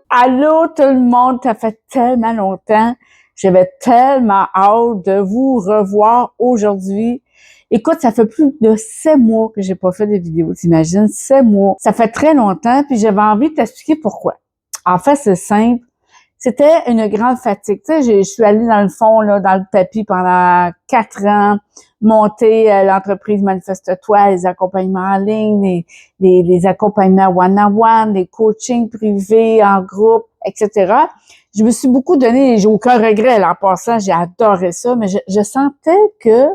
Allô tout le monde, ça fait tellement longtemps. J'avais tellement hâte de vous revoir aujourd'hui. Écoute, ça fait plus de 7 mois que j'ai pas fait de vidéo, t'imagines? 7 mois. Ça fait très longtemps, puis j'avais envie de t'expliquer pourquoi. En fait, c'est simple. C'était une grande fatigue. Tu sais, je suis allée dans le fond, là, dans le tapis pendant 4 ans, monter l'entreprise Manifeste-toi, les accompagnements en ligne, les accompagnements one-on-one, les coachings privés en groupe, etc. Je me suis beaucoup donné, j'ai aucun regret là, en passant, j'ai adoré ça, mais je sentais que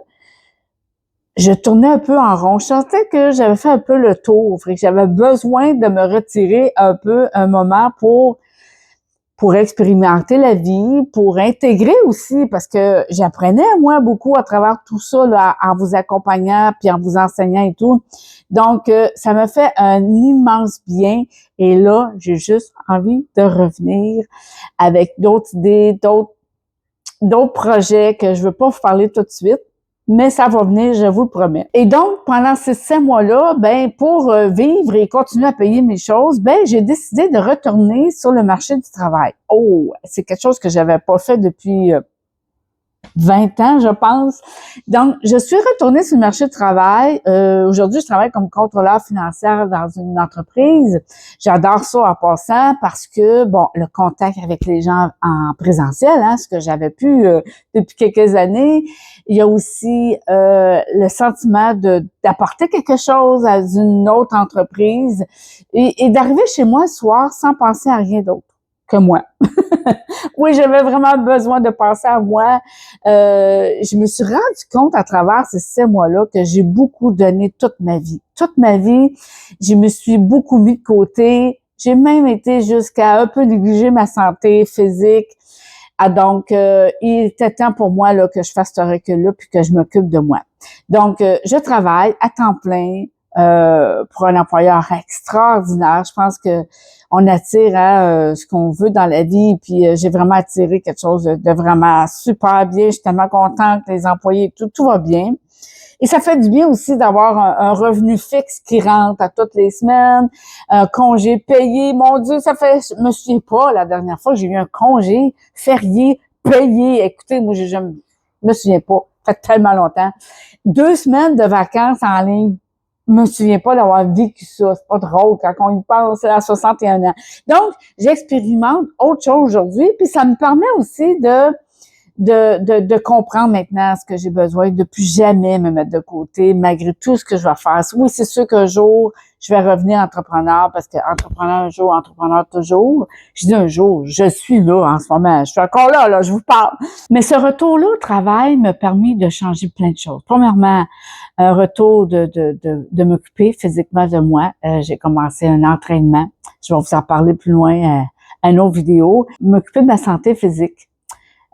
je tournais un peu en rond. Je sentais que j'avais fait un peu le tour, que j'avais besoin de me retirer un peu un moment pour expérimenter la vie, pour intégrer aussi, parce que j'apprenais, moi, beaucoup à travers tout ça, là, en vous accompagnant, puis en vous enseignant et tout. Donc, ça me fait un immense bien. Et là, j'ai juste envie de revenir avec d'autres idées, d'autres projets que je veux pas vous parler tout de suite. Mais ça va venir, je vous le promets. Et donc, pendant ces 5 mois-là, ben, pour vivre et continuer à payer mes choses, ben, j'ai décidé de retourner sur le marché du travail. Oh, c'est quelque chose que j'avais pas fait depuis 20 ans, je pense. Donc, je suis retournée sur le marché du travail. Aujourd'hui, je travaille comme contrôleur financière dans une entreprise. J'adore ça en passant parce que, bon, le contact avec les gens en présentiel, hein, ce que j'avais pu depuis quelques années. Il y a aussi le sentiment d'apporter quelque chose à une autre entreprise et d'arriver chez moi le soir sans penser à rien d'autre que moi. Oui, j'avais vraiment besoin de penser à moi. Je me suis rendu compte à travers ces 7 mois-là que j'ai beaucoup donné toute ma vie. Toute ma vie, je me suis beaucoup mis de côté. J'ai même été jusqu'à un peu négliger ma santé physique. Ah, donc, il était temps pour moi là que je fasse ce recul-là puis que je m'occupe de moi. Donc, je travaille à temps plein pour un employeur extraordinaire. Je pense que on attire ce qu'on veut dans la vie. Puis j'ai vraiment attiré quelque chose de vraiment super bien. Je suis tellement contente, les employés, tout va bien. Et ça fait du bien aussi d'avoir un revenu fixe qui rentre à toutes les semaines, un congé payé. Mon Dieu, je me souviens pas la dernière fois que j'ai eu un congé férié payé. Écoutez, moi, je me souviens pas. Ça fait tellement longtemps. 2 semaines de vacances en ligne. Je me souviens pas d'avoir vécu ça. C'est pas drôle quand on y pense à 61 ans. Donc, j'expérimente autre chose aujourd'hui, puis ça me permet aussi de comprendre maintenant ce que j'ai besoin, de plus jamais me mettre de côté, malgré tout ce que je vais faire. Oui, c'est sûr qu'un jour, je vais revenir entrepreneur, parce que entrepreneur un jour, entrepreneur toujours. Je dis un jour, je suis là en ce moment. Je suis encore là, je vous parle. Mais ce retour-là au travail m'a permis de changer plein de choses. Premièrement, un retour de m'occuper physiquement de moi. J'ai commencé un entraînement. Je vais vous en parler plus loin à une autre vidéo. M'occuper de ma santé physique,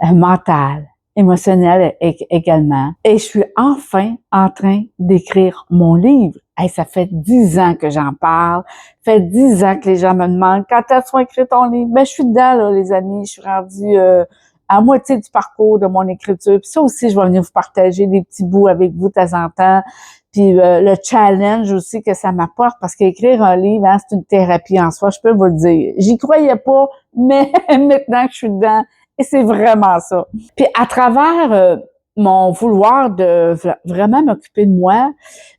mentale, émotionnelle également. Et je suis enfin en train d'écrire mon livre. Hey, ça fait 10 ans que j'en parle. Ça fait 10 ans que les gens me demandent quand est-ce qu'on écrit ton livre. Ben, je suis dedans, là, les amis. Je suis rendue à moitié du parcours de mon écriture. Puis ça aussi, je vais venir vous partager des petits bouts avec vous de temps en temps. Puis le challenge aussi que ça m'apporte, parce qu'écrire un livre, hein, c'est une thérapie en soi, je peux vous le dire. J'y croyais pas, mais maintenant que je suis dedans, et c'est vraiment ça. Puis à travers mon vouloir de vraiment m'occuper de moi,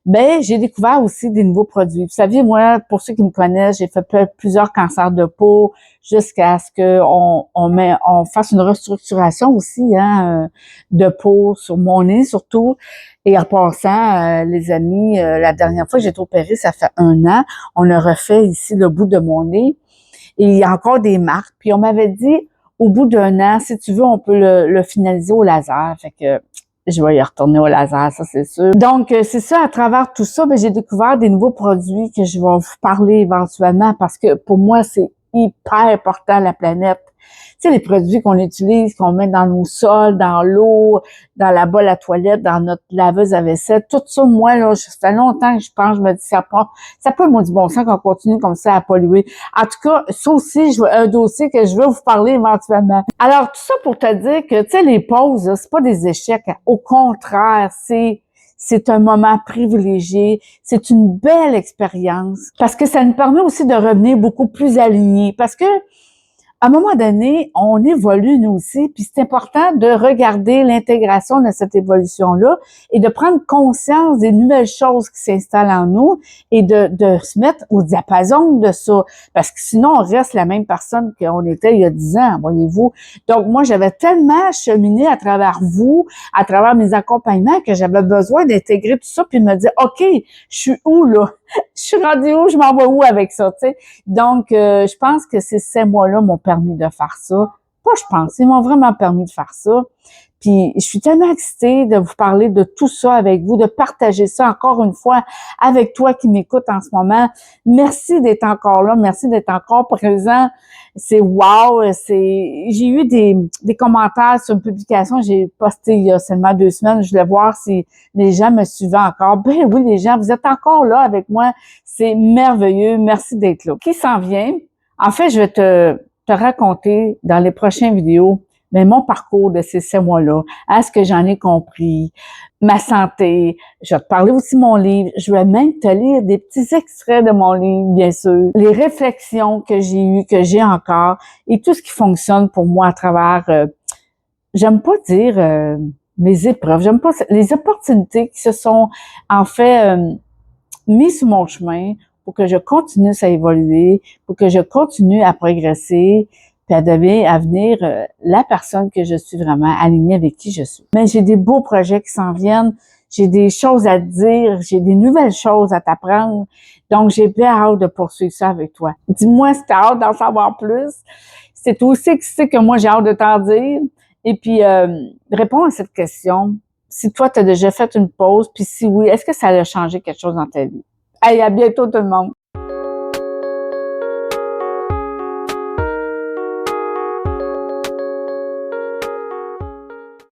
ben j'ai découvert aussi des nouveaux produits. Vous savez, moi, pour ceux qui me connaissent, j'ai fait plusieurs cancers de peau jusqu'à ce que on fasse une restructuration aussi de peau sur mon nez surtout. Et en passant, les amis, la dernière fois que j'ai été opérée, ça fait 1 an, on a refait ici le bout de mon nez. Et il y a encore des marques. Puis on m'avait dit, au bout d'1 an, si tu veux, on peut le finaliser au laser. Fait que je vais y retourner au laser, ça c'est sûr. Donc, c'est ça, à travers tout ça, ben, j'ai découvert des nouveaux produits que je vais vous parler éventuellement parce que pour moi, c'est hyper important, la planète. Tu sais, les produits qu'on utilise, qu'on met dans nos sols, dans l'eau, dans la bolle à toilette, dans notre laveuse à vaisselle, tout ça, moi, là, ça fait longtemps que je pense, je me dis, ça peut, moi, du bon sens qu'on continue comme ça à polluer. En tout cas, ça aussi, un dossier que je veux vous parler éventuellement. Alors, tout ça pour te dire que, tu sais, les pauses, là, c'est pas des échecs. Au contraire, c'est un moment privilégié, c'est une belle expérience parce que ça nous permet aussi de revenir beaucoup plus alignés. Parce que à un moment donné, on évolue nous aussi, puis c'est important de regarder l'intégration de cette évolution-là et de prendre conscience des nouvelles choses qui s'installent en nous et de se mettre au diapason de ça. Parce que sinon, on reste la même personne qu'on était il y a 10 ans, voyez-vous. Donc, moi, j'avais tellement cheminé à travers vous, à travers mes accompagnements, que j'avais besoin d'intégrer tout ça puis de me dire, OK, je suis où, là? Je suis rendue où? Je m'en vais où avec ça, tu sais? Donc, je pense que ces mois-là m'ont permis de faire ça. Pas je pense, ils m'ont vraiment permis de faire ça. Puis, je suis tellement excitée de vous parler de tout ça avec vous, de partager ça encore une fois avec toi qui m'écoute en ce moment. Merci d'être encore là, merci d'être encore présent. C'est wow, j'ai eu des commentaires sur une publication que j'ai postée il y a seulement 2 semaines. Je voulais voir si les gens me suivaient encore. Ben oui, les gens, vous êtes encore là avec moi. C'est merveilleux. Merci d'être là. Qui s'en vient? En fait, je vais te raconter dans les prochaines vidéos mon parcours de ces 7 mois-là, à ce que j'en ai compris, ma santé. Je vais te parler aussi de mon livre. Je vais même te lire des petits extraits de mon livre, bien sûr. Les réflexions que j'ai eues, que j'ai encore, et tout ce qui fonctionne pour moi à travers, j'aime pas dire mes épreuves, j'aime pas les opportunités qui se sont en fait mises sur mon chemin pour que je continue à évoluer, pour que je continue à progresser, puis à devenir la personne que je suis vraiment, alignée avec qui je suis. Mais j'ai des beaux projets qui s'en viennent, j'ai des choses à te dire, j'ai des nouvelles choses à t'apprendre, donc j'ai bien hâte de poursuivre ça avec toi. Dis-moi si tu as hâte d'en savoir plus, c'est aussi excité que moi j'ai hâte de t'en dire, et puis réponds à cette question. Si toi, tu as déjà fait une pause, puis si oui, est-ce que ça a changé quelque chose dans ta vie? Hey, à bientôt tout le monde!